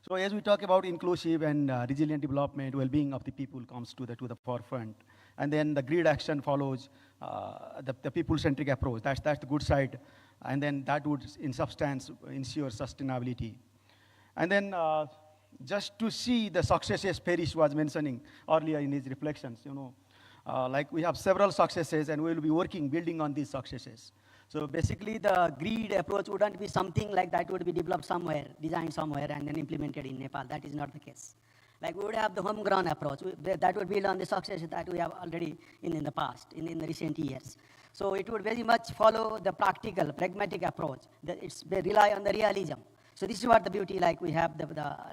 So as we talk about inclusive and resilient development, well-being of the people comes to the forefront. And then the grid action follows the people-centric approach. That's the good side. And then that would, in substance, ensure sustainability. And then just to see the successes Perish was mentioning earlier in his reflections, like we have several successes and we will be building on these successes. So basically the grid approach wouldn't be something like that would be developed somewhere, designed somewhere and then implemented in Nepal. That is not the case. Like we would have the homegrown approach that would build on the success that we have already in the past, in the recent years. So it would very much follow the practical, pragmatic approach. They rely on the realism. So this is what the beauty, like we have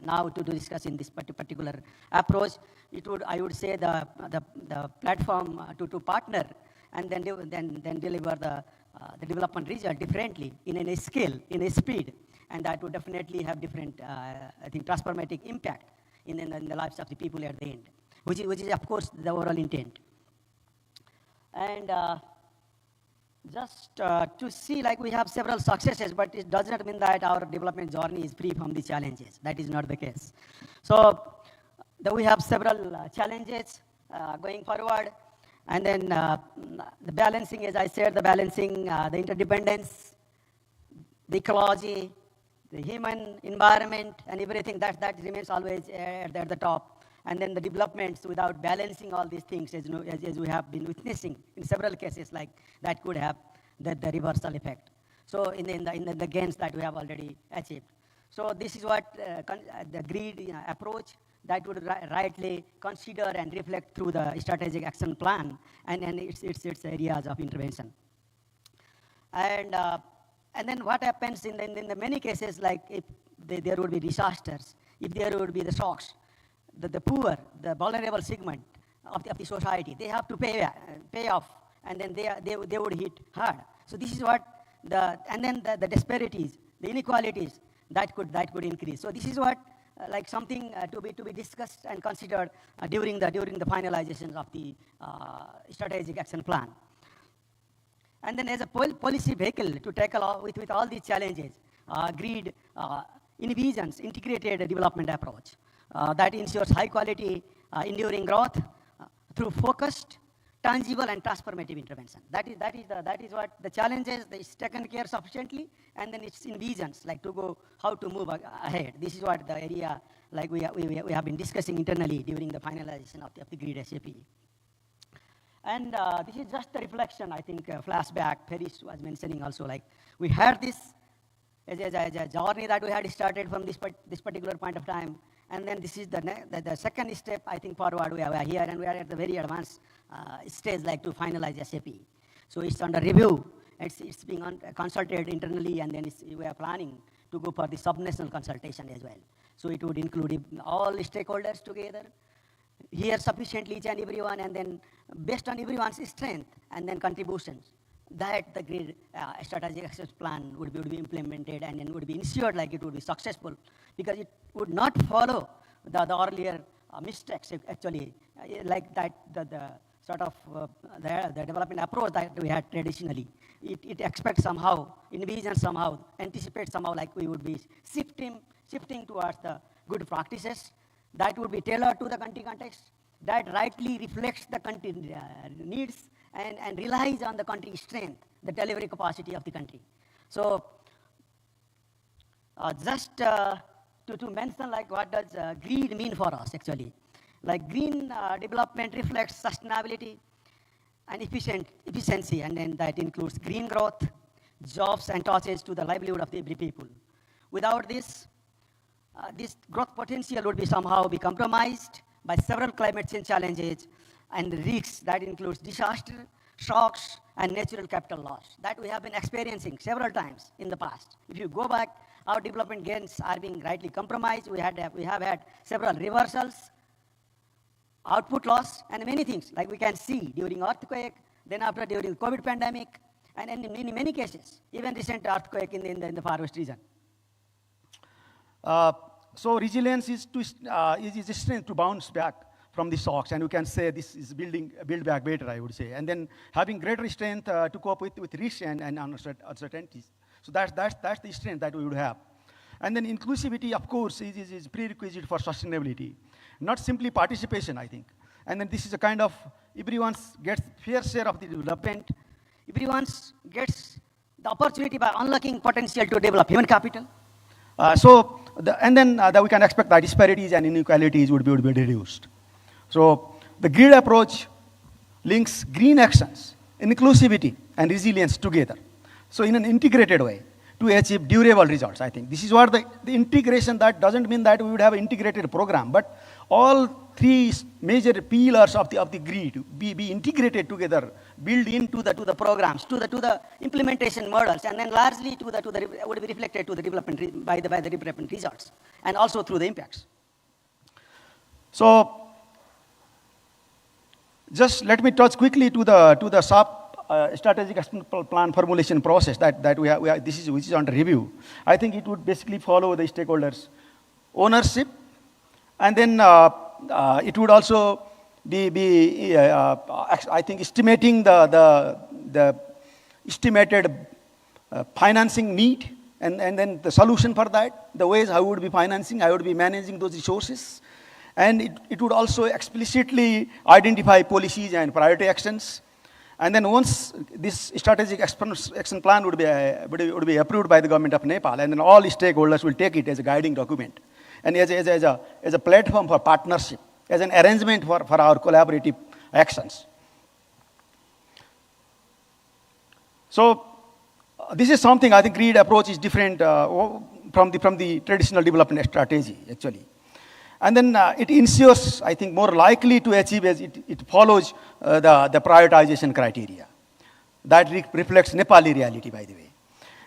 now to discuss in this particular approach. I would say the platform to partner and then deliver the development result differently in a scale, in a speed, and that would definitely have different, I think, transformative impact in the lives of the people at the end, which is of course the overall intent. And just to see, like we have several successes, but it does not mean that our development journey is free from the challenges. That is not the case. So we have several challenges going forward. And then the balancing, as I said, the balancing, the interdependence, the ecology, the human environment, and everything, that remains always at the top. And then the developments without balancing all these things, as we have been witnessing in several cases, like that could have the reversal effect. So in the gains that we have already achieved. So this is what the grid approach that would rightly consider and reflect through the strategic action plan and its areas of intervention. And then what happens in the many cases, like if there would be disasters, if there would be the shocks, the poor, the vulnerable segment of the society, they have to pay off, and then they would hit hard. So this is what the disparities, the inequalities that could increase. So this is what like something to be discussed and considered during the finalizations of the strategic action plan. And then as a policy vehicle to tackle with all these challenges, grid envisions integrated development approach that ensures high quality, enduring growth through focused, tangible and transformative intervention. That is what the challenges is taken care sufficiently, and then it's envisions like how to move ahead. This is what the area like we have been discussing internally during the finalization of the grid SAP. And this is just a reflection, I think, flashback. Perish was mentioning also, like we had this as a journey that we had started from this particular point of time. And then this is the second step, I think, forward. We are here, and we are at the very advanced stage, like to finalize SAP. So it's under review. It's being consulted internally, and then we are planning to go for the subnational consultation as well. So it would include all stakeholders together, hear sufficiently each and everyone, and then based on everyone's strength and then contributions, that the grid strategic action plan would be implemented and then would be ensured like it would be successful, because it would not follow the earlier mistakes actually, like that the sort of the development approach that we had traditionally. It expects somehow, envisions somehow, anticipates somehow like we would be shifting towards the good practices that would be tailored to the country context, that rightly reflects the country needs and relies on the country's strength, the delivery capacity of the country. So just to mention like what does green mean for us actually. Like green development reflects sustainability and efficiency, and then that includes green growth, jobs and touches to the livelihood of every people. Without this, this growth potential would be somehow be compromised by several climate change challenges and risks that includes disaster, shocks, and natural capital loss that we have been experiencing several times in the past. If you go back, our development gains are being rightly compromised. We have had several reversals, output loss, and many things like we can see during earthquake, then after during COVID pandemic, and in many cases, even recent earthquake in the Far West region. So resilience is a strength to bounce back from the shocks, and you can say this is build back better, I would say, and then having greater strength to cope with risks and uncertainties. So that's the strength that we would have. And then inclusivity, of course, is prerequisite for sustainability, not simply participation, I think. And then this is a kind of, everyone gets fair share of the development. Everyone gets the opportunity by unlocking potential to develop human capital. Then we can expect that disparities and inequalities would be reduced. So the grid approach links green actions, inclusivity, and resilience together. So in an integrated way to achieve durable results, I think. This is what the integration, that doesn't mean that we would have an integrated program, but all three major pillars of the grid be integrated together, built into the programs, to the implementation models, and then largely would be reflected to the development by the development results, and also through the impacts. So just let me touch quickly to the strategic action plan formulation process that we have, which is under review. I think it would basically follow the stakeholders' ownership, and then it would also be I think, estimating the estimated financing need, and then the solution for that, the ways I would be financing, I would be managing those resources. And it would also explicitly identify policies and priority actions. And then once this strategic action plan would be approved by the government of Nepal, and then all stakeholders will take it as a guiding document, and as a platform for partnership, as an arrangement for our collaborative actions. So this is something, I think, grid approach is different from the traditional development strategy, actually. And then it ensures, I think, more likely to achieve as it follows the prioritization criteria. That reflects Nepali reality, by the way.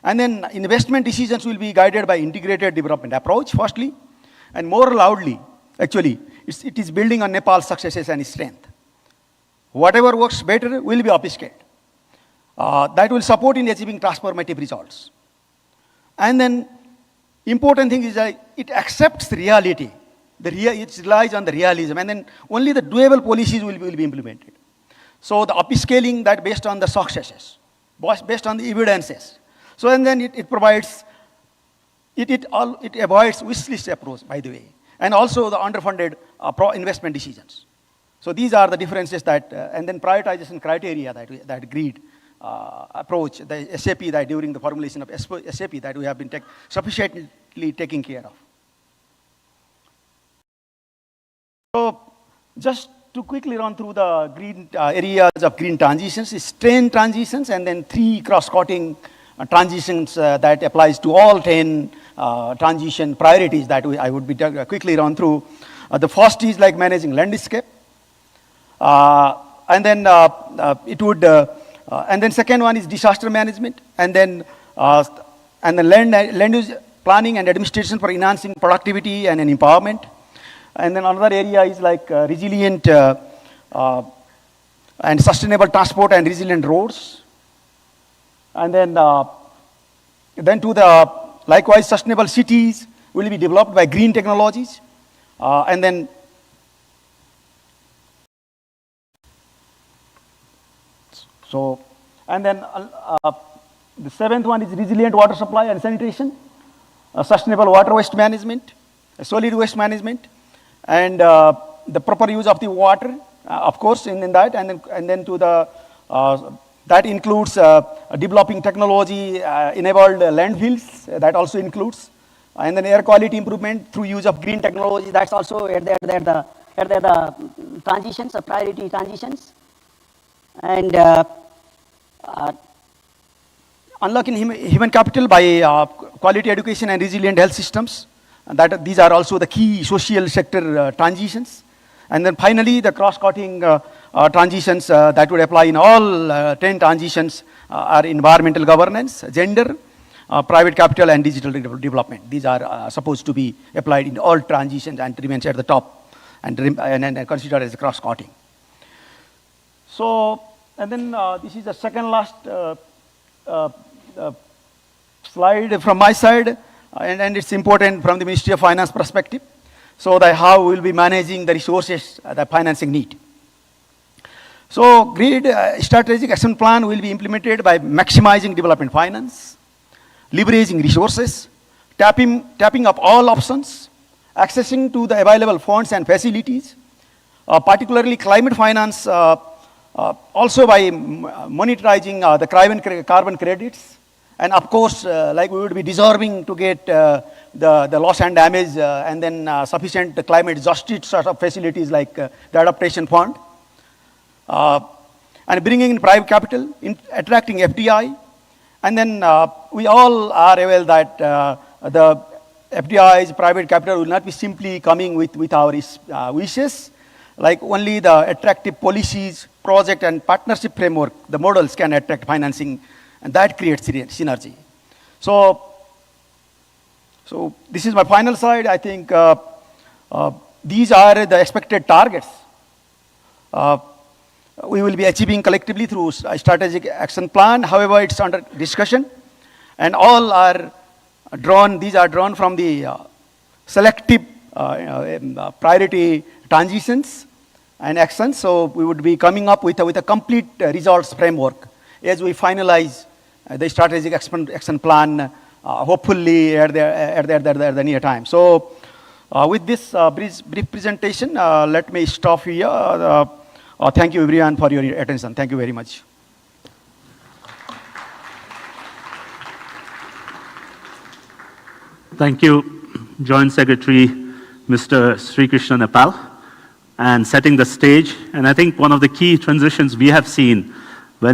And then investment decisions will be guided by integrated development approach, firstly, and more loudly, actually, it is building on Nepal's successes and strength. Whatever works better will be upscaled. That will support in achieving transformative results. And then important thing is that it accepts reality. It relies on the realism, and then only the doable policies will be implemented. So the upscaling that based on the successes, based on the evidences. So and then it provides, it avoids wish list approach, by the way, and also the underfunded investment decisions. So these are the differences that, and then prioritization criteria that grid approach, the SAP that during the formulation of SAP that we have been sufficiently taking care of. So just to quickly run through the green areas of green transitions, is 10 transitions, and then 3 cross-cutting transitions that applies to all 10 transition priorities that I would be quickly run through. The first is like managing landscape, and then and then second one is disaster management, and then land use planning and administration for enhancing productivity and empowerment. And then another area is like resilient and sustainable transport and resilient roads. And then to the likewise sustainable cities will be developed by green technologies. And then the seventh one is resilient water supply and sanitation, sustainable water waste management, solid waste management, and the proper use of the water, of course, in that, and then to the that includes developing technology enabled landfills. That also includes, and then air quality improvement through use of green technology. That's also the transitions, the priority transitions, and unlocking human capital by quality education and resilient health systems. That these are also the key social sector transitions. And then finally, the cross-cutting transitions that would apply in all 10 transitions are environmental governance, gender, private capital, and digital development. These are supposed to be applied in all transitions and remains at the top and considered as cross-cutting. So, and then this is the second last slide from my side. And it's important from the Ministry of Finance perspective, so that how we'll be managing the resources, the financing need. So grid strategic action plan will be implemented by maximizing development finance, leveraging resources, tapping up all options, accessing to the available funds and facilities, particularly climate finance, also by monetizing the carbon credits. And of course, like we would be deserving to get the loss and damage and then sufficient climate justice sort of facilities like the adaptation fund. And bringing in private capital, attracting FDI. And then we all are aware that the FDIs, private capital, will not be simply coming with our wishes. Like only the attractive policies, project and partnership framework, the models can attract financing, and that creates synergy. So this is my final slide. I think these are the expected targets we will be achieving collectively through a strategic action plan. However, it's under discussion, and all are drawn. These are drawn from the selective priority transitions and actions. So we would be coming up with a complete results framework as we finalize the strategic action plan, hopefully at the near time. So with this brief presentation, let me stop here. Thank you everyone for your attention. Thank you very much. Thank you, Joint Secretary, Mr. Sri Krishna Nepal, and setting the stage. And I think one of the key transitions we have seen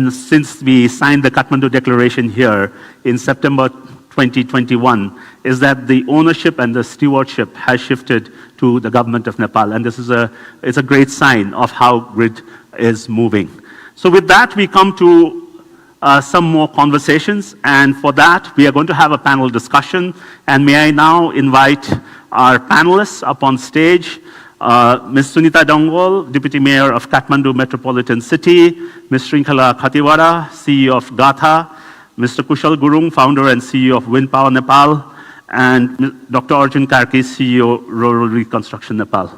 since we signed the Kathmandu Declaration here in September 2021 is that the ownership and the stewardship has shifted to the government of Nepal, and this is it's a great sign of how grid is moving. So with that, we come to some more conversations, and for that, we are going to have a panel discussion. And may I now invite our panelists up on stage. Ms. Sunita Dongol, Deputy Mayor of Kathmandu Metropolitan City, Ms. Shrinkhala Khatiwara, CEO of Gatha, Mr. Kushal Gurung, Founder and CEO of Wind Power Nepal, and Dr. Arjun Karki, CEO, Rural Reconstruction Nepal.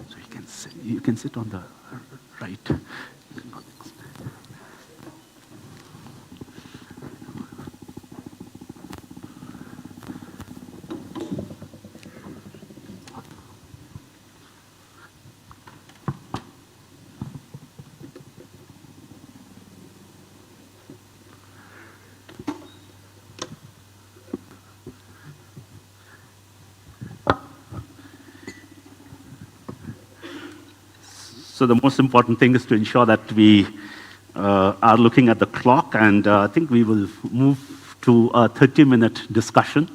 So you can sit on the right. So the most important thing is to ensure that we are looking at the clock, and I think we will move to a 30-minute discussion,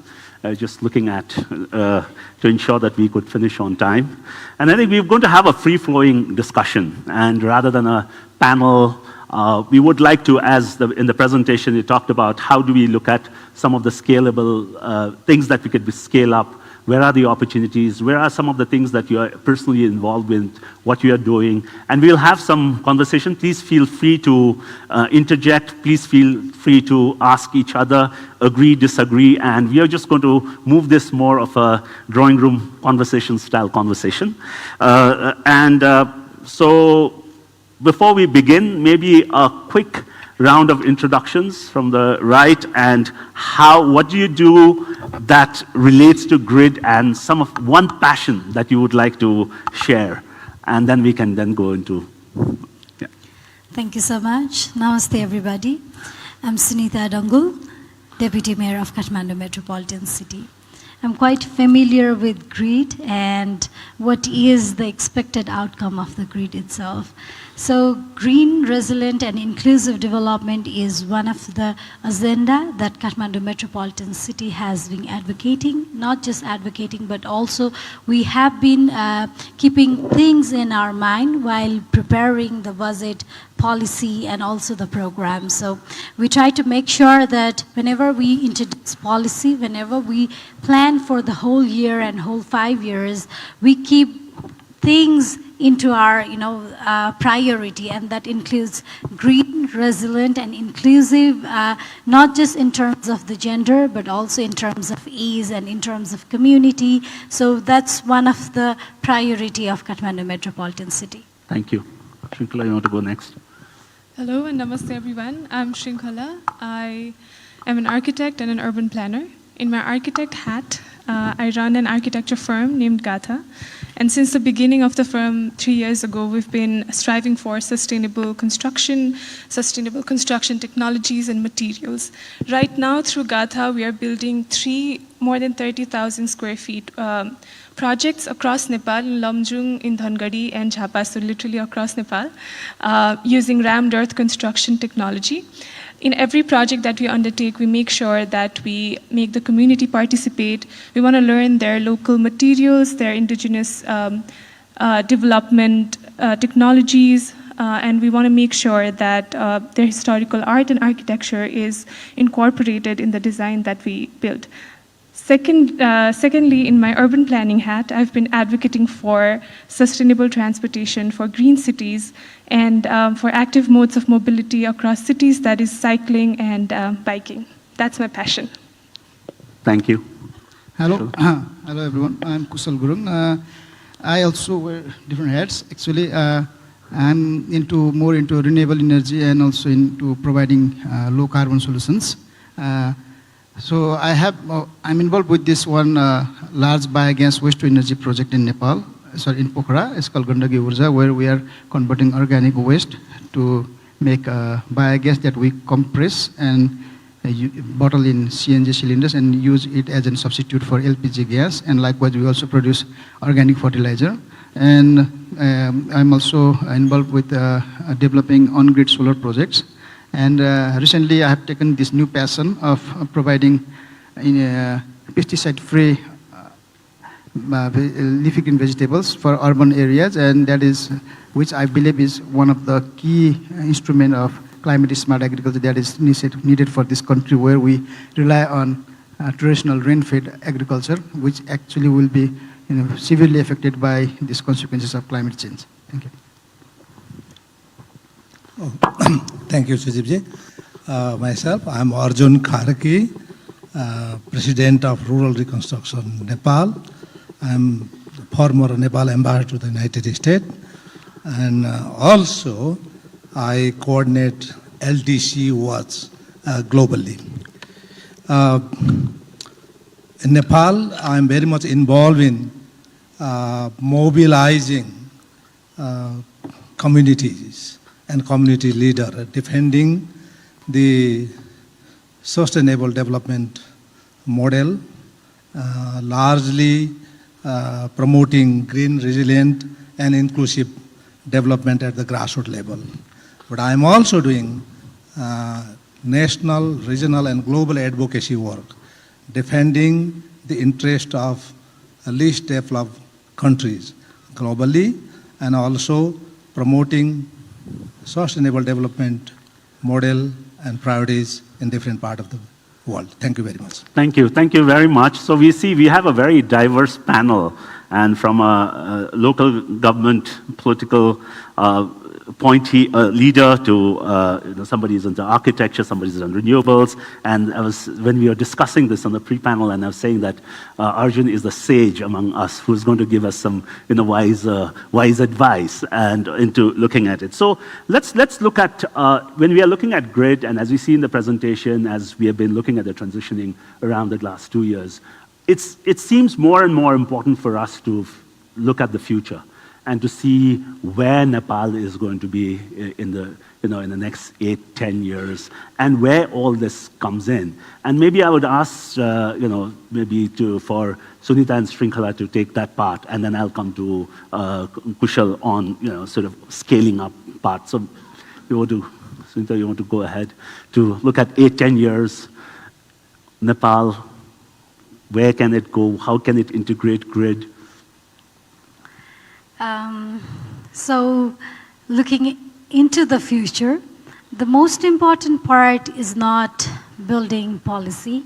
just looking at to ensure that we could finish on time. And I think we're going to have a free-flowing discussion, and rather than a panel, we would like to, as in the presentation you talked about, how do we look at some of the scalable things that we could scale up. Where are the opportunities? Where are some of the things that you are personally involved with, what you are doing? And we'll have some conversation. Please feel free to interject. Please feel free to ask each other, agree, disagree. And we are just going to move this more of a drawing room conversation style conversation. So before we begin, maybe a quick round of introductions from the right, and what do you do that relates to grid, and one passion that you would like to share, and then we can then go into. Yeah. Thank you so much. Namaste everybody. I'm Sunita Dongul, Deputy Mayor of Kathmandu Metropolitan City. I'm quite familiar with grid and what is the expected outcome of the grid itself. So green, resilient and inclusive development is one of the agenda that Kathmandu Metropolitan City has been advocating, not just advocating, but also we have been keeping things in our mind while preparing the budget, policy and also the program. So we try to make sure that whenever we introduce policy, whenever we plan for the whole year and whole 5 years, we keep things into our priority, and that includes green, resilient and inclusive, not just in terms of the gender, but also in terms of ease and in terms of community. So that's one of the priority of Kathmandu Metropolitan City. Thank you. Shrinkhala, you want to go next? Hello and namaste everyone. I'm Shrinkhala. I am an architect and an urban planner. In my architect hat, I run an architecture firm named Gatha. And since the beginning of the firm 3 years ago, we've been striving for sustainable construction technologies and materials. Right now, through Gatha, we are building 3 more than 30,000 square feet projects across Nepal, in Lamjung, in Dhangari, and Jhapa, so literally across Nepal, using rammed earth construction technology. In every project that we undertake, we make sure that we make the community participate. We want to learn their local materials, their indigenous development technologies, and we want to make sure that their historical art and architecture is incorporated in the design that we build. Secondly, in my urban planning hat, I've been advocating for sustainable transportation, for green cities, and for active modes of mobility across cities, that is cycling and biking. That's my passion. Thank you. Hello. Hello, everyone. I'm Kusal Gurung. I also wear different hats. Actually, I'm more into renewable energy and also into providing low carbon solutions. So I'm involved with this one large biogas waste to energy project in Nepal, in Pokhara. It's called Gandagi Urja, where we are converting organic waste to make biogas that we compress and bottle in CNG cylinders and use it as a substitute for LPG gas. And likewise, we also produce organic fertilizer. And I'm also involved with developing on-grid solar projects. And recently, I have taken this new passion of providing pesticide-free leafy green vegetables for urban areas, and that is, which I believe is one of the key instruments of climate-smart agriculture that is needed for this country, where we rely on traditional rain-fed agriculture, which actually will be severely affected by these consequences of climate change. Thank you. Oh, thank you, Sujibji. Myself, I'm Arjun Kharki, President of Rural Reconstruction Nepal. I'm the former Nepal ambassador to the United States. And also, I coordinate LTC works globally. In Nepal, I'm very much involved in mobilizing communities and community leaders, defending the sustainable development model, largely promoting green, resilient, and inclusive development at the grassroots level. But I'm also doing national, regional, and global advocacy work, defending the interest of least developed countries globally, and also promoting sustainable development model and priorities in different parts of the world. Thank you very much. Thank you. Thank you very much. So we see we have a very diverse panel, and from a local government political appointee, leader to somebody is into architecture, somebody is on renewables. And when we were discussing this on the pre-panel, and I was saying that Arjun is the sage among us who's going to give us some wise advice and into looking at it. So let's look at, when we are looking at grid, and as we see in the presentation, as we have been looking at the transitioning around the last 2 years, it seems more and more important for us to look at the future and to see where Nepal is going to be in the next 8-10 years, and where all this comes in. And maybe I would ask, maybe for Sunita and Srinkhala to take that part, and then I'll come to Kushal on, sort of scaling up part. So, Sunita, you want to go ahead to look at 8-10 years, Nepal, where can it go? How can it integrate grid? So looking into the future, the most important part is not building policy.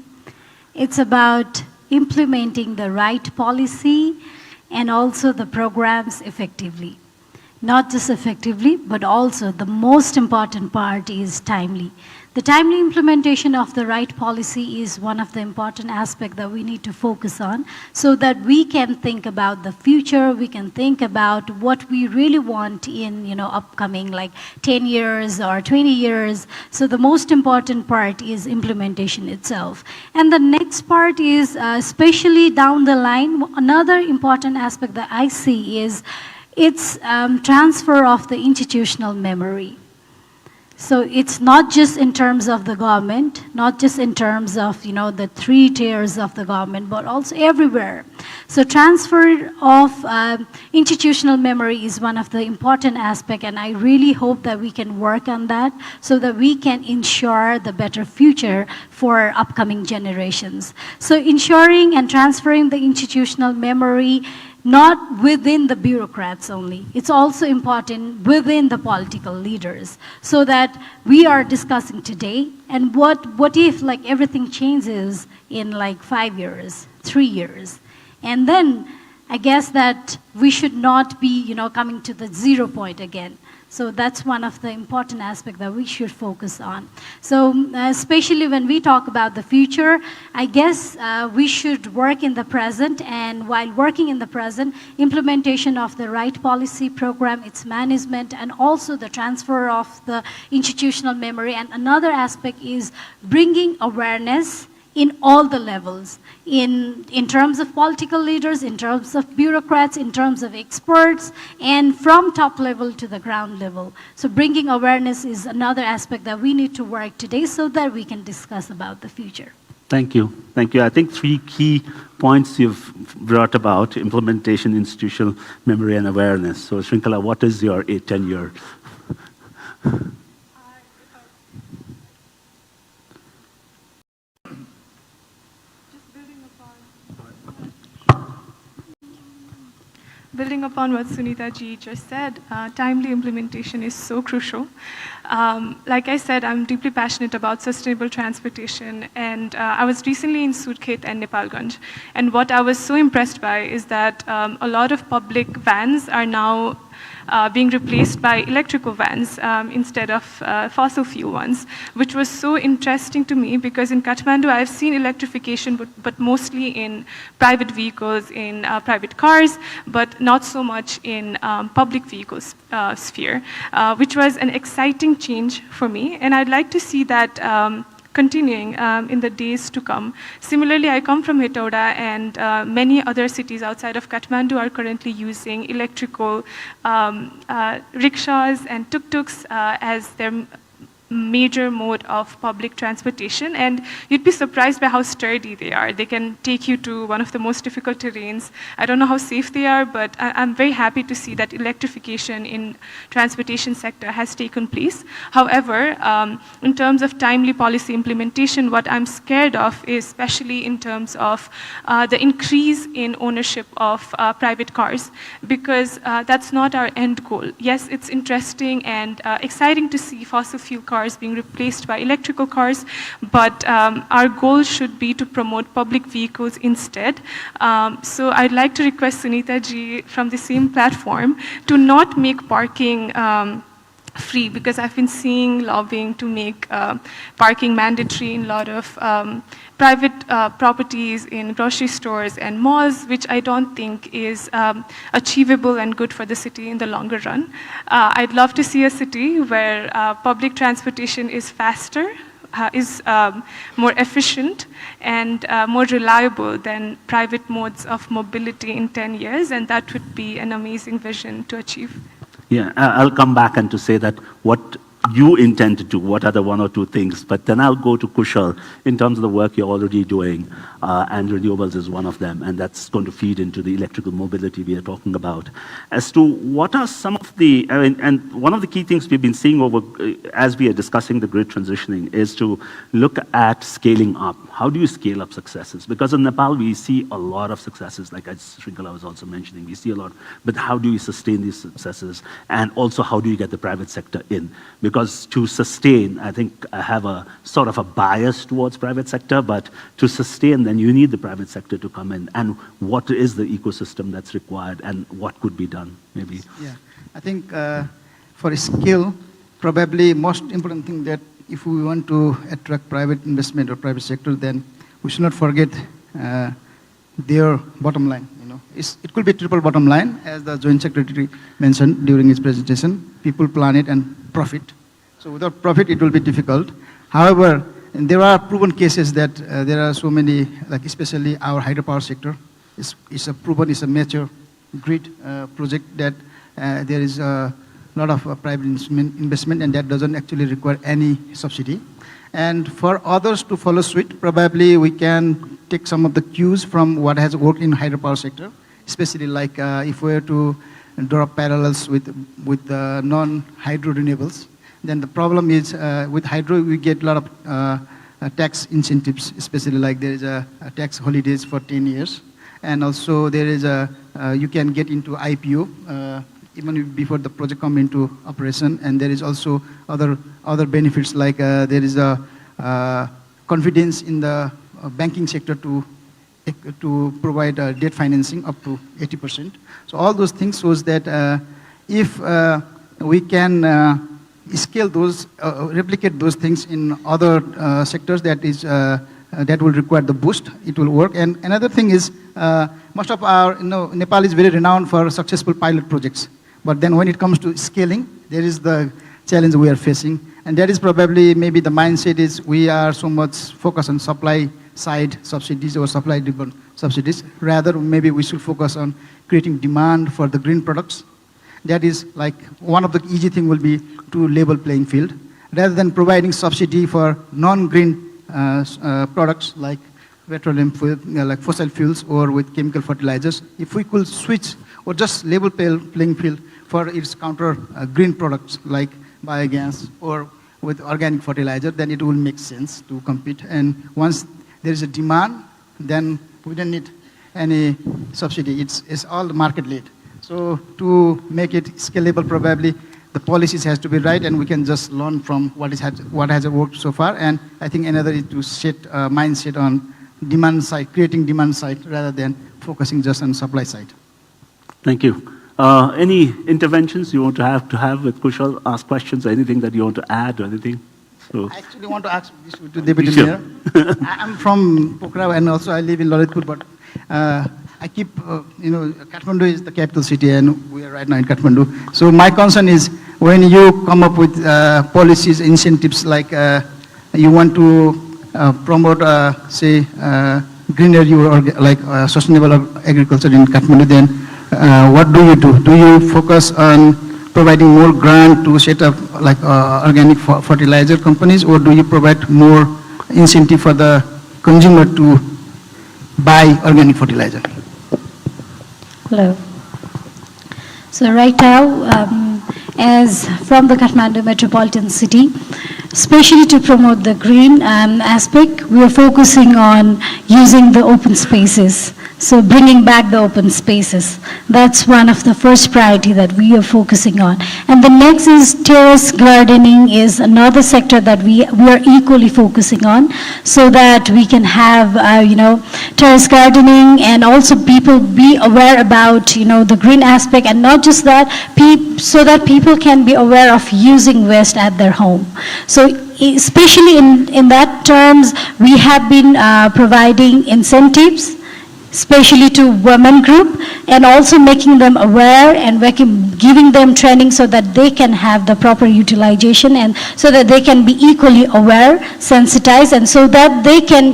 It's about implementing the right policy and also the programs effectively. not just effectively, but also the most important part is timely. The timely implementation of the right policy is one of the important aspects that we need to focus on so that we can think about the future, we can think about what we really want in upcoming like 10 years or 20 years. So the most important part is implementation itself. And the next part is especially down the line, another important aspect that I see is it's transfer of the institutional memory. So it's not just in terms of the government, not just in terms of the 3 tiers of the government, but also everywhere. So transfer of institutional memory is one of the important aspects, and I really hope that we can work on that so that we can ensure the better future for upcoming generations. So ensuring and transferring the institutional memory not within the bureaucrats only. It's also important within the political leaders so that we are discussing today and what if like everything changes in like 5 years, 3 years. And then I guess that we should not be coming to the 0 point again. So that's one of the important aspects that we should focus on. So especially when we talk about the future, I guess we should work in the present, and while working in the present, implementation of the right policy program, its management, and also the transfer of the institutional memory. And another aspect is bringing awareness in all the levels, in terms of political leaders, in terms of bureaucrats, in terms of experts, and from top level to the ground level. So bringing awareness is another aspect that we need to work today so that we can discuss about the future. Thank you. Thank you. I think 3 key points you've brought about: implementation, institutional memory, and awareness. So Shrinkala, what is your 8-10 year? Building upon what Sunita ji just said, timely implementation is so crucial. Like I said, I'm deeply passionate about sustainable transportation, and I was recently in Surkhet and Nepalganj. And what I was so impressed by is that a lot of public vans are now being replaced by electrical vans instead of fossil fuel ones, which was so interesting to me because in Kathmandu I've seen electrification, but mostly in private vehicles, in private cars, but not so much in public vehicles sphere, which was an exciting change for me, and I'd like to see that continuing in the days to come. Similarly, I come from Hetauda, and many other cities outside of Kathmandu are currently using electrical rickshaws and tuk-tuks as their major mode of public transportation, and you'd be surprised by how sturdy they are. They can take you to one of the most difficult terrains. I don't know how safe they are, but I'm very happy to see that electrification in transportation sector has taken place. However, in terms of timely policy implementation, what I'm scared of is especially in terms of the increase in ownership of private cars, because that's not our end goal. Yes, it's interesting and exciting to see fossil fuel cars being replaced by electrical cars, but our goal should be to promote public vehicles instead. So I'd like to request Sunita ji from the same platform to not make parking free, because I've been seeing lobbying to make parking mandatory in a lot of private properties in grocery stores and malls, which I don't think is achievable and good for the city in the longer run. I'd love to see a city where public transportation is faster, is more efficient and more reliable than private modes of mobility in 10 years, and that would be an amazing vision to achieve. Yeah, I'll come back and to say that what you intend to do, what are the 1 or 2 things, but then I'll go to Kushal in terms of the work you're already doing, and renewables is one of them, and that's going to feed into the electrical mobility we are talking about. As to what are some of the, and one of the key things we've been seeing over, as we are discussing the grid transitioning, is to look at scaling up. How do you scale up successes? Because in Nepal, we see a lot of successes, like as Shrinkala was also mentioning, we see a lot, but how do you sustain these successes? And also, how do you get the private sector in? because to sustain, I think I have a sort of a bias towards private sector, but to sustain, then you need the private sector to come in. And what is the ecosystem that's required, and what could be done, maybe? Yeah, I think for skill, probably most important thing that if we want to attract private investment or private sector, then we should not forget their bottom line. It could be triple bottom line, as the Joint Secretary mentioned during his presentation. People, planet, and profit. So without profit, it will be difficult. However, and there are proven cases that there are so many, like especially our hydropower sector, is a proven, is a mature grid project that there is a lot of private investment, and that doesn't actually require any subsidy. And for others to follow suit, probably we can take some of the cues from what has worked in hydropower sector, especially like if we were to draw parallels with non-hydro renewables. Then the problem is with hydro, we get a lot of tax incentives, especially like there is a tax holidays for 10 years. And also there is you can get into IPO even before the project come into operation. And there is also other benefits, like there is a confidence in the banking sector to provide debt financing up to 80%. So all those things shows that if we can scale those, replicate those things in other sectors, that will require the boost, it will work. And another thing is, most of our, Nepal is very renowned for successful pilot projects. But then when it comes to scaling, there is the challenge we are facing. And that is probably, maybe the mindset is we are so much focused on supply side subsidies or supply driven subsidies. Rather, maybe we should focus on creating demand for the green products. That is like one of the easy thing will be to level playing field. Rather than providing subsidy for non-green products like petroleum, like fossil fuels or with chemical fertilizers, if we could switch or just level playing field for its counter green products like biogas or with organic fertilizer, then it will make sense to compete. And once there is a demand, then we don't need any subsidy. It's all market-led. So to make it scalable, probably the policies has to be right, and we can just learn from what has worked so far. And I think another is to set a mindset on demand side, creating demand side rather than focusing just on supply side. Thank you. Any interventions you want to have with Kushal? Ask questions, anything that you want to add or anything? So. I actually want to ask this to Deputy Mayor. I'm from Pokhara and also I live in Lalitpur, but I keep, Kathmandu is the capital city and we are right now in Kathmandu. So my concern is when you come up with policies, incentives, like you want to promote, say, greenery or like sustainable agriculture in Kathmandu, then what do you do? Do you focus on providing more grant to set up like organic fertilizer companies, or do you provide more incentive for the consumer to buy organic fertilizer? Hello. So right now, as from the Kathmandu metropolitan city, especially to promote the green aspect, we are focusing on using the open spaces. So bringing back the open spaces. That's one of the first priority that we are focusing on. And the next is terrace gardening is another sector that we are equally focusing on, so that we can have, terrace gardening, and also people be aware about, the green aspect, and not just that, so that people can be aware of using waste at their home. So especially in that terms, we have been providing incentives, especially to women group, and also making them aware and giving them training so that they can have the proper utilization, and so that they can be equally aware, sensitized, and so that they can,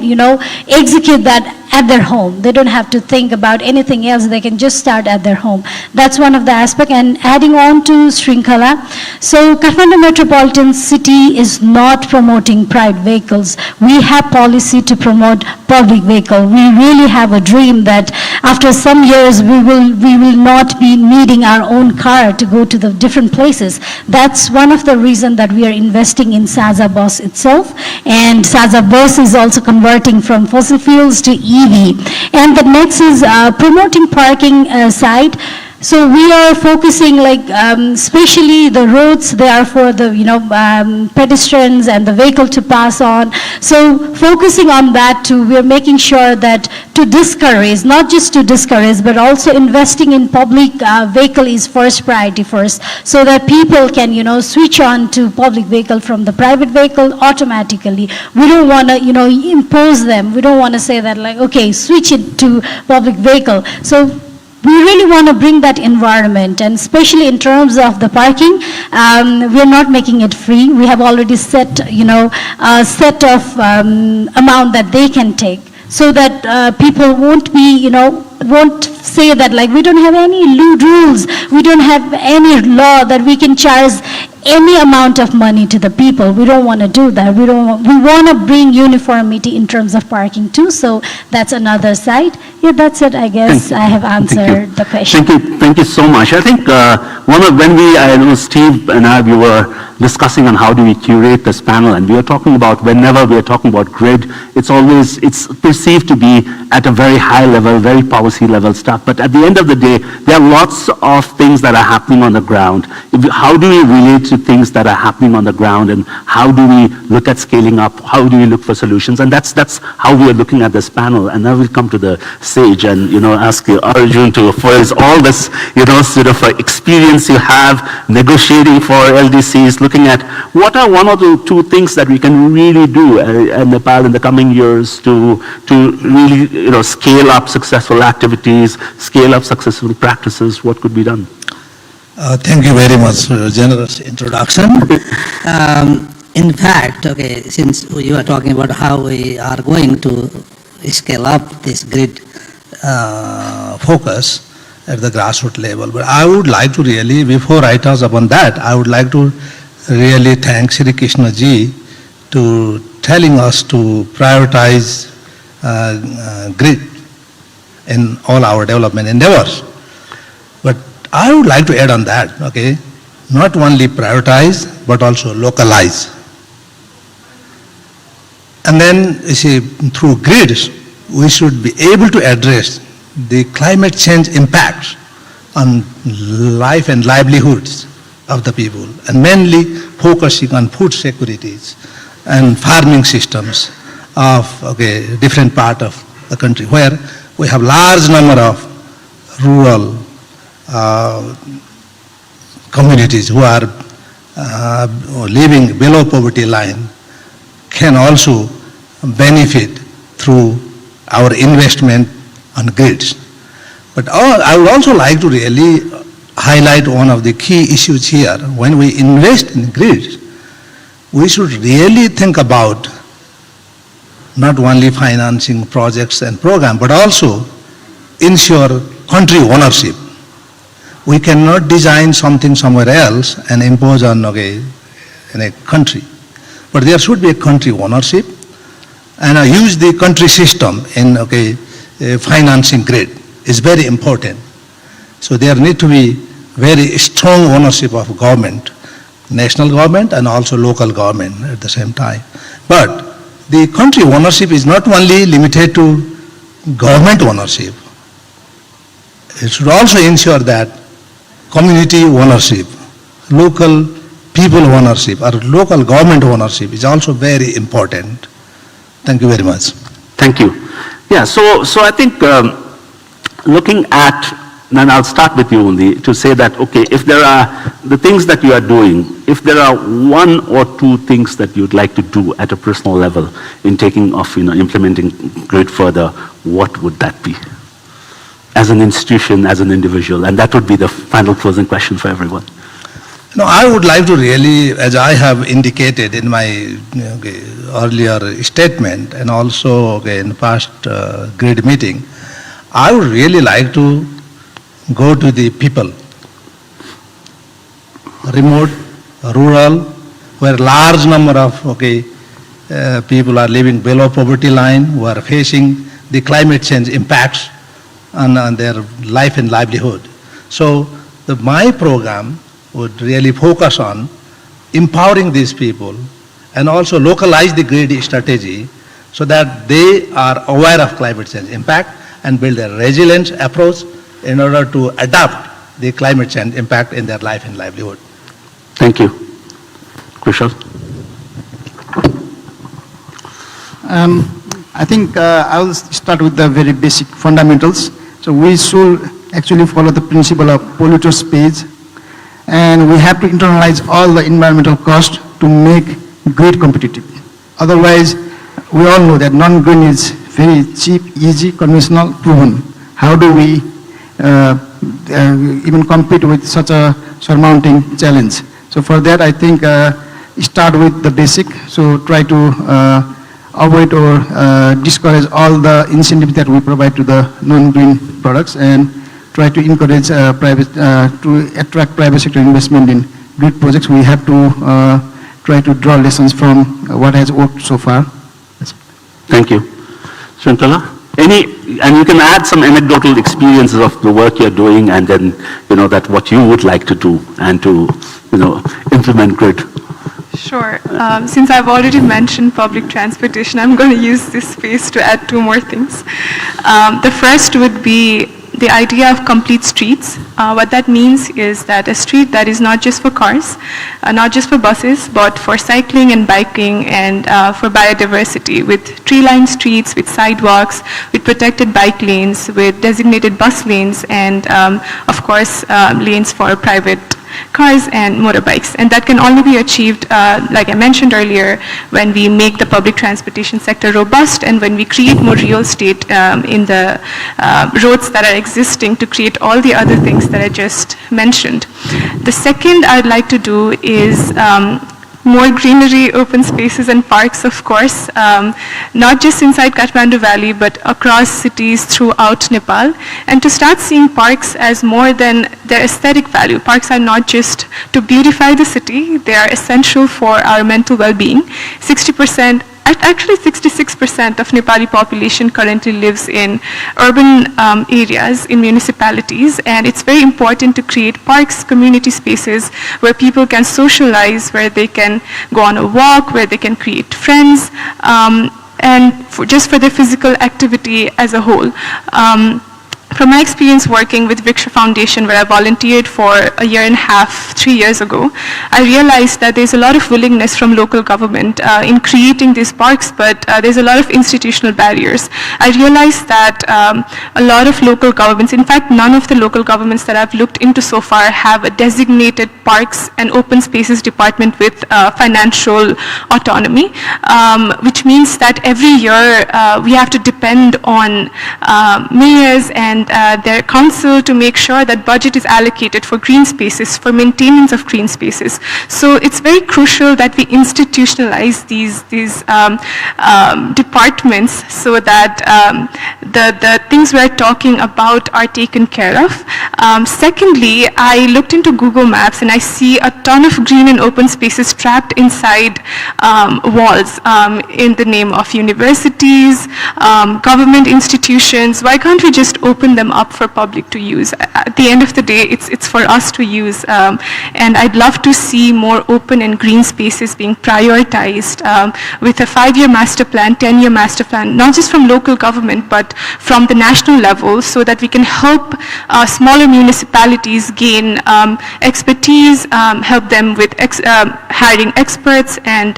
execute that at their home. They don't have to think about anything else. They can just start at their home. That's one of the aspects. And adding on to Shrinkhala, so Kathmandu Metropolitan City is not promoting private vehicles. We have policy to promote public vehicle. We really have a dream that after some years we will not be needing our own car to go to the different places. That's one of the reasons that we are investing in Saza Bus itself. And Saza Bus is also converting from fossil fuels to EV. And the next is promoting parking side. So we are focusing like, especially the roads, they are for the, pedestrians and the vehicle to pass on. So focusing on that too, we are making sure that to discourage, not just to discourage, but also investing in public vehicle is first priority first, so that people can, switch on to public vehicle from the private vehicle automatically. We don't want to, impose them. We don't want to say that like, okay, switch it to public vehicle. So we really want to bring that environment, and especially in terms of the parking, we are not making it free. We have already set, a set of amount that they can take, so that people won't be, won't say that like we don't have any lewd rules, we don't have any law that we can charge any amount of money to the people. We don't want to do that. We want to bring uniformity in terms of parking too. So that's another side. Yeah, that's it. I guess I have answered the question. Thank you so much. I think I know Steve and I, we were discussing on how do we curate this panel, and we are talking about, whenever we are talking about grid, it's perceived to be at a very high level, very policy level stuff. But at the end of the day, there are lots of things that are happening on the ground. How do we relate to things that are happening on the ground, and how do we look at scaling up? How do we look for solutions? And that's how we are looking at this panel. And now we'll come to the stage and ask you, Arjun, to for all this sort of experience you have negotiating for LDCs, looking at what are one or two things that we can really do in Nepal in the coming years to really scale up successful activities, scale up successful practices. What could be done? Thank you very much for a generous introduction. In fact, okay, since you are talking about how we are going to scale up this grid focus at the grassroots level, but I would like to really, before I touch upon that, I would like to really thank Sri Krishna ji to telling us to prioritize grid in all our development endeavors. But I would like to add on that, okay, not only prioritize, but also localize. And then, you see, through grids, we should be able to address the climate change impacts on life and livelihoods of the people, and mainly focusing on food securities and farming systems of different part of the country, where we have large number of rural communities who are living below poverty line, can also benefit through our investment on grids. But I would also like to really highlight one of the key issues here. When we invest in grids, we should really think about not only financing projects and programs, but also ensure country ownership. We cannot design something somewhere else and impose on in a country. But there should be a country ownership, and use the country system in financing grid is very important. So there need to be very strong ownership of government, national government and also local government at the same time. But the country ownership is not only limited to government ownership. It should also ensure that community ownership, local people ownership, or local government ownership is also very important. Thank you very much. Thank you. Yeah, so I think looking at, and I'll start with you only, to say that, okay, if there are the things that you are doing, if there are one or two things that you'd like to do at a personal level in taking off, implementing grid further, what would that be? As an institution, as an individual, and that would be the final closing question for everyone. No, I would like to really, as I have indicated in my earlier statement and also in past grid meeting, I would really like to go to the people, remote, rural, where large number of people are living below poverty line, who are facing the climate change impacts on their life and livelihood. So my program would really focus on empowering these people and also localize the grid strategy so that they are aware of climate change impact and build a resilient approach in order to adapt the climate change impact in their life and livelihood. Thank you. Kushal? I think I will start with the very basic fundamentals. So we should actually follow the principle of polluters pays, and we have to internalize all the environmental cost to make grid competitive. Otherwise, we all know that non-green is very cheap, easy, conventional, proven. How do we even compete with such a surmounting challenge? So for that, I think start with the basic. So try to avoid or discourage all the incentives that we provide to the non-green products, and try to encourage to attract private sector investment in grid projects. We have to try to draw lessons from what has worked so far. Thank you. Shantala? And you can add some anecdotal experiences of the work you're doing, and then, that what you would like to do and to, implement grid. Sure. Since I've already mentioned public transportation, I'm going to use this space to add 2 more things. The first would be the idea of complete streets. What that means is that a street that is not just for cars, not just for buses, but for cycling and biking and for biodiversity, with tree-lined streets, with sidewalks, with protected bike lanes, with designated bus lanes, and of course lanes for private cars and motorbikes. And that can only be achieved, like I mentioned earlier, when we make the public transportation sector robust and when we create more real estate in the roads that are existing to create all the other things that I just mentioned. The second I'd like to do is more greenery, open spaces and parks, of course, not just inside Kathmandu Valley, but across cities throughout Nepal. And to start seeing parks as more than their aesthetic value. Parks are not just to beautify the city, they are essential for our mental well-being. 60%, actually 66% of Nepali population currently lives in urban areas, in municipalities, and it's very important to create parks, community spaces where people can socialize, where they can go on a walk, where they can create friends, and just for their physical activity as a whole. From my experience working with Vriksha Foundation, where I volunteered for 1.5 years, 3 years ago, I realized that there's a lot of willingness from local government in creating these parks, but there's a lot of institutional barriers. I realized that a lot of local governments, in fact, none of the local governments that I've looked into so far have a designated parks and open spaces department with financial autonomy, which means that every year we have to depend on mayors and their council to make sure that budget is allocated for green spaces, for maintenance of green spaces. So it's very crucial that we institutionalize these departments so that the things we're talking about are taken care of. Secondly, I looked into Google Maps and I see a ton of green and open spaces trapped inside walls in the name of universities, government institutions. Why can't we just open them up for public to use? At the end of the day, it's for us to use. And I'd love to see more open and green spaces being prioritized with a 5-year master plan, 10-year master plan, not just from local government, but from the national level, so that we can help smaller municipalities gain expertise, help them with hiring experts, and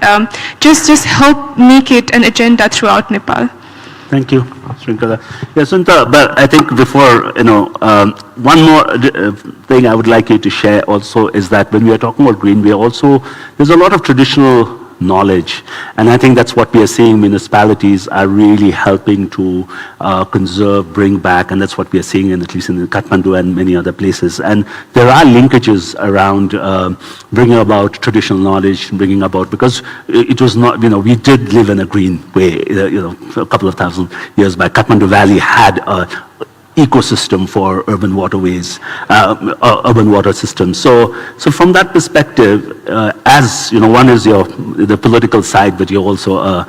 just help make it an agenda throughout Nepal. Thank you, Shrinkala. Yes, Sunta, but I think before, one more thing I would like you to share also is that when we are talking about green, there's a lot of traditional knowledge, and I think that's what we are seeing. Municipalities are really helping to conserve, bring back, and that's what we are seeing at least in Kathmandu and many other places. And there are linkages around bringing about traditional knowledge, bringing about, because it was not, we did live in a green way, a couple of thousand years back. Kathmandu Valley had a ecosystem for urban waterways, urban water systems. So from that perspective, as one is the political side, but you're also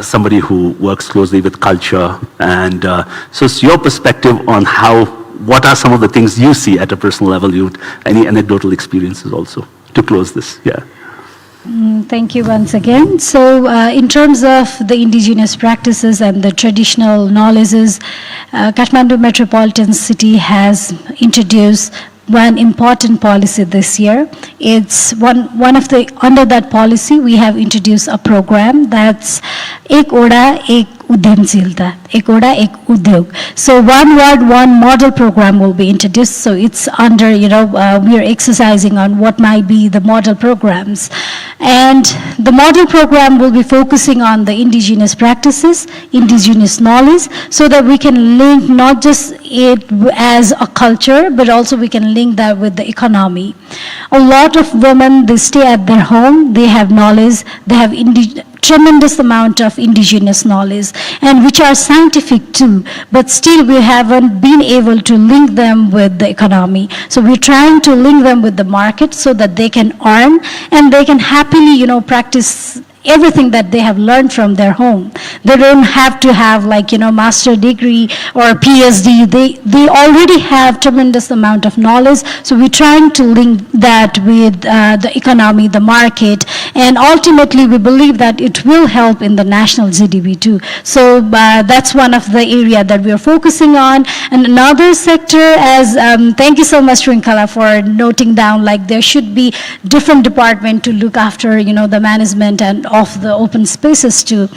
somebody who works closely with culture, and so it's your perspective on what are some of the things you see at a personal level? Any anecdotal experiences also to close this? Yeah. Thank you once again. So in terms of the indigenous practices and the traditional knowledges, Kathmandu Metropolitan City has introduced one important policy this year. It's one of the, under that policy, we have introduced a program that's Ek Oda Ek Udyamshilta, Ek Oda Ek Udyog. So one word, one model program will be introduced. So it's under, we are exercising on what might be the model programs. And the model program will be focusing on the indigenous practices, indigenous knowledge, so that we can link not just it as a culture, but also we can link that with the economy. A lot of women, they stay at their home, they have knowledge, they have tremendous amount of indigenous knowledge, and which are scientific too, but still we haven't been able to link them with the economy. So we're trying to link them with the market so that they can earn and they can happily, practice everything that they have learned from their home. They don't have to have master degree or PhD. They already have tremendous amount of knowledge. So we're trying to link that with the economy, the market, and ultimately we believe that it will help in the national GDP too. So that's one of the area that we are focusing on. And another sector, as thank you so much, Rinkala, for noting down there should be different department to look after the management and of the open spaces too.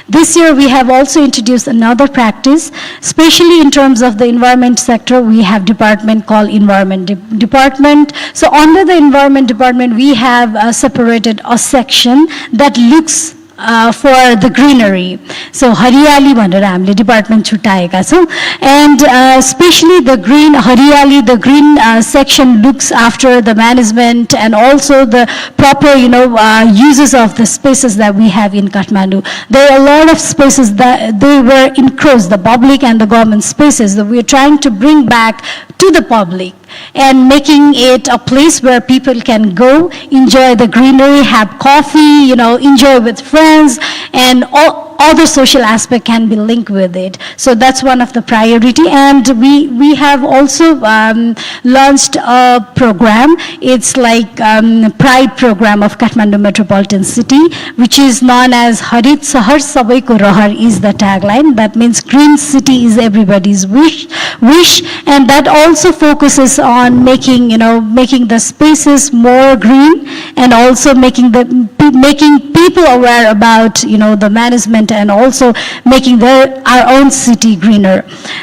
This year we have also introduced another practice, especially in terms of the environment sector. We have department called environment department. So under the environment department, we have separated a section that looks for the greenery. So Hariyali bhanera हामीले department छुट्याएका छौं, and especially the green Hariyali, the green section looks after the management and also the proper uses of the spaces that we have in Kathmandu. There are a lot of spaces that they were encroached, the public and the government spaces, that we are trying to bring back to the public and making it a place where people can go, enjoy the greenery, have coffee, enjoy with friends, and all other social aspect can be linked with it. So that's one of the priority. And we have also launched a program. It's like Pride program of Kathmandu Metropolitan City, which is known as Harit Sahar Sabaiko Rahar is the tagline. That means green city is everybody's wish, and that also focuses on making the spaces more green, and also making people aware about the management and also making our own city greener.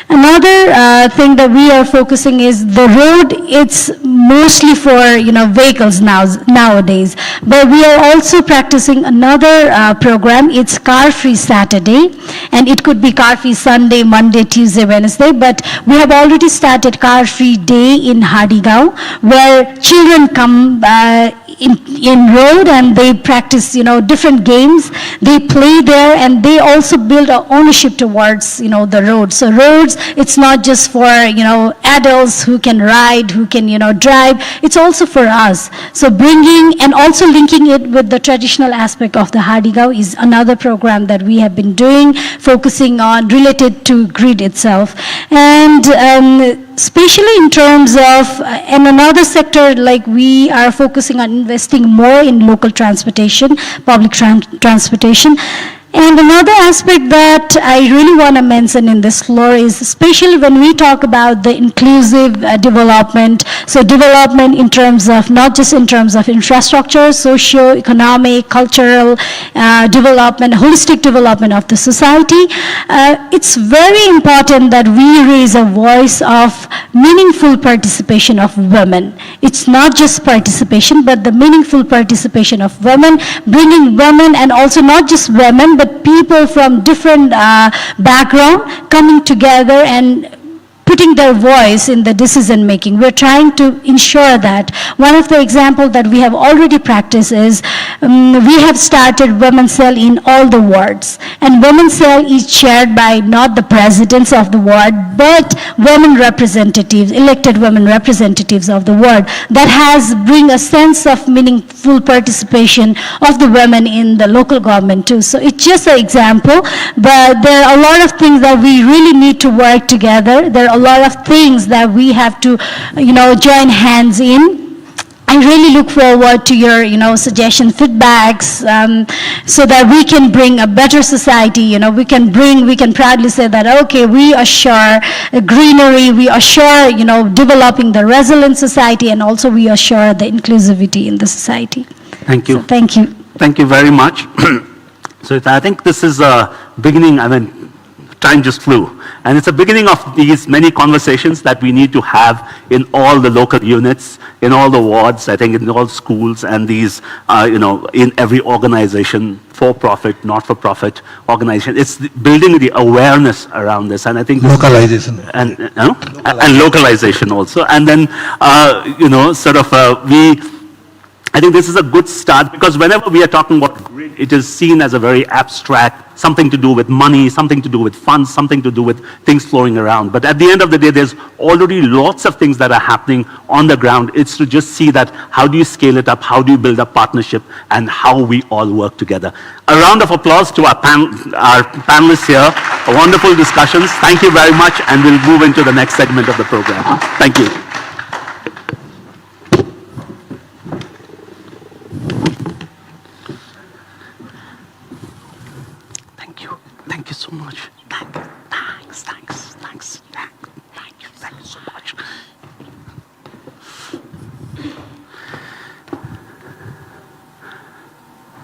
Another thing that we are focusing is the road. It's mostly for vehicles nowadays, but we are also practicing another program. It's car free Saturday, and it could be car free Sunday, Monday, Tuesday, Wednesday, but we have already started car free day in Hadigaon, where children come in road and they practice different games. They play there, and they also build an ownership towards the road. So roads, it's not just for adults who can ride, who can drive. It's also for us. So bringing and also linking it with the traditional aspect of the Hadigaon is another program that we have been doing, focusing on related to grid itself. And especially in terms of, and another sector, we are focusing on investing more in local transportation, public transportation. And another aspect that I really want to mention in this floor is, especially when we talk about the inclusive development, so development in terms of, not just in terms of infrastructure, socio-economic, cultural development, holistic development of the society, it's very important that we raise a voice of meaningful participation of women. It's not just participation, but the meaningful participation of women, bringing women, and also not just women, but people from different background coming together and putting their voice in the decision making. We're trying to ensure that. One of the examples that we have already practiced is we have started Women's Cell in all the wards. And Women's Cell is chaired by not the presidents of the ward, but women representatives, elected women representatives of the ward. That has bring a sense of meaningful participation of the women in the local government too. So it's just an example, but there are a lot of things that we really need to work together. There are a lot of things that we have to, join hands in. I I really look forward to your, suggestion, feedbacks, so that we can bring a better society. We can proudly say that, okay, we assure greenery, we assure, developing the resilient society, and also we assure the inclusivity in the society. Thank you. So, thank you. Thank you very much. So I think this is a beginning, time just flew. And it's a beginning of these many conversations that we need to have in all the local units, in all the wards, I think in all schools, and these, in every organization, for-profit, not-for-profit organization. It's building the awareness around this, and I think Localization. and localization also. And then, I think this is a good start, because whenever we are talking about grid, it is seen as a very abstract, something to do with money, something to do with funds, something to do with things flowing around. But at the end of the day, there's already lots of things that are happening on the ground. It's to just see that how do you scale it up, how do you build a partnership, and how we all work together. A round of applause to our panelists here. Wonderful discussions. Thank you very much, and we'll move into the next segment of the program. Thank you. Thank you so much. Thanks. Thank you so much.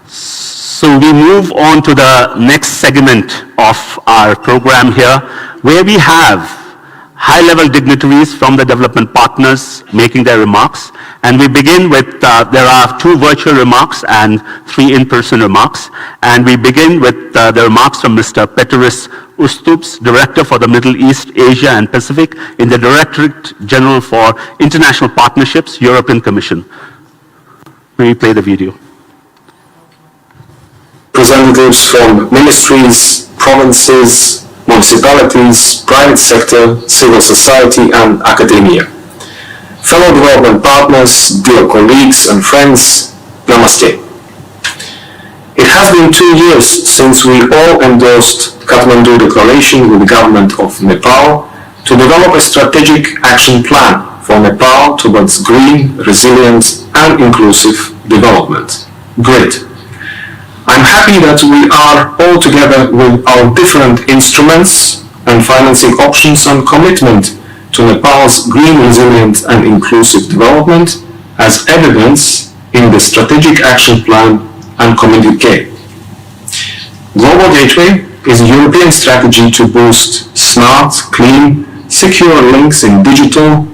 So we move on to the next segment of our program here, where we have high-level dignitaries from the development partners making their remarks. And we begin with, there are 2 virtual remarks and 3 in-person remarks. And we begin with the remarks from Mr. Peteris Ustups, Director for the Middle East, Asia and Pacific in the Directorate General for International Partnerships, European Commission. May we play the video? Representatives from ministries, provinces, municipalities, private sector, civil society and academia. Fellow development partners, dear colleagues and friends, Namaste. It has been 2 years since we all endorsed Kathmandu Declaration with the government of Nepal to develop a strategic action plan for Nepal towards green, resilient and inclusive development. GRID. I'm happy that we are all together with our different instruments and financing options and commitment to Nepal's green, resilient and inclusive development as evidence in the Strategic Action Plan and Communiqué. Global Gateway is a European strategy to boost smart, clean, secure links in digital,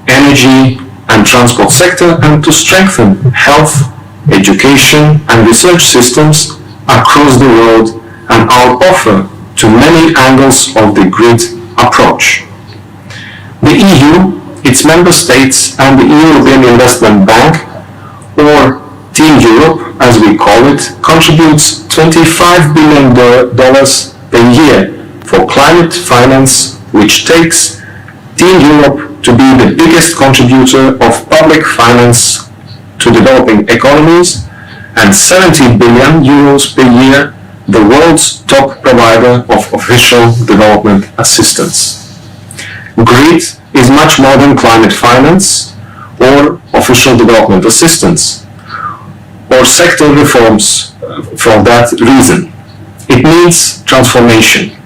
energy and transport sector and to strengthen health, education and research systems across the world and our offer to many angles of the GRID approach. The EU, its member states and the European Investment Bank, or Team Europe as we call it, contributes $25 billion per year for climate finance, which takes Team Europe to be the biggest contributor of public finance to developing economies, and 70 billion euros per year, the world's top provider of official development assistance. GRID is much more than climate finance or official development assistance or sector reforms for that reason. It needs transformation.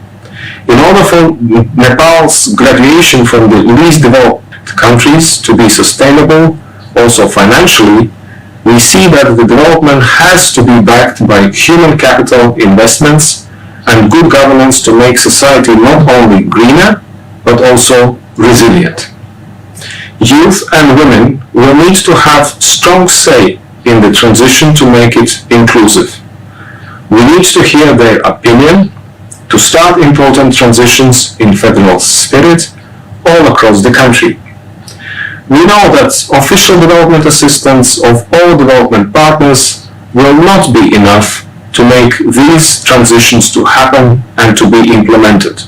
In order for Nepal's graduation from the least developed countries to be sustainable, also financially, we see that the development has to be backed by human capital investments and good governance to make society not only greener, but also resilient. Youth and women will need to have strong say in the transition to make it inclusive. We need to hear their opinion to start important transitions in federal spirit all across the country. We know that official development assistance of all development partners will not be enough to make these transitions to happen and to be implemented.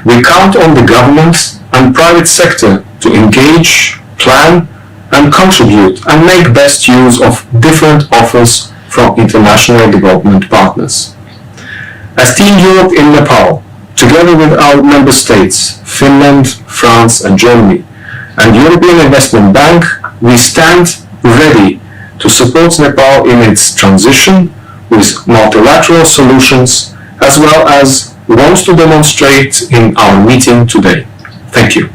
We count on the government and private sector to engage, plan and contribute and make best use of different offers from international development partners. As Team Europe in Nepal, together with our member states, Finland, France and Germany, and European Investment Bank, we stand ready to support Nepal in its transition with multilateral solutions, as well as wants to demonstrate in our meeting today. Thank you.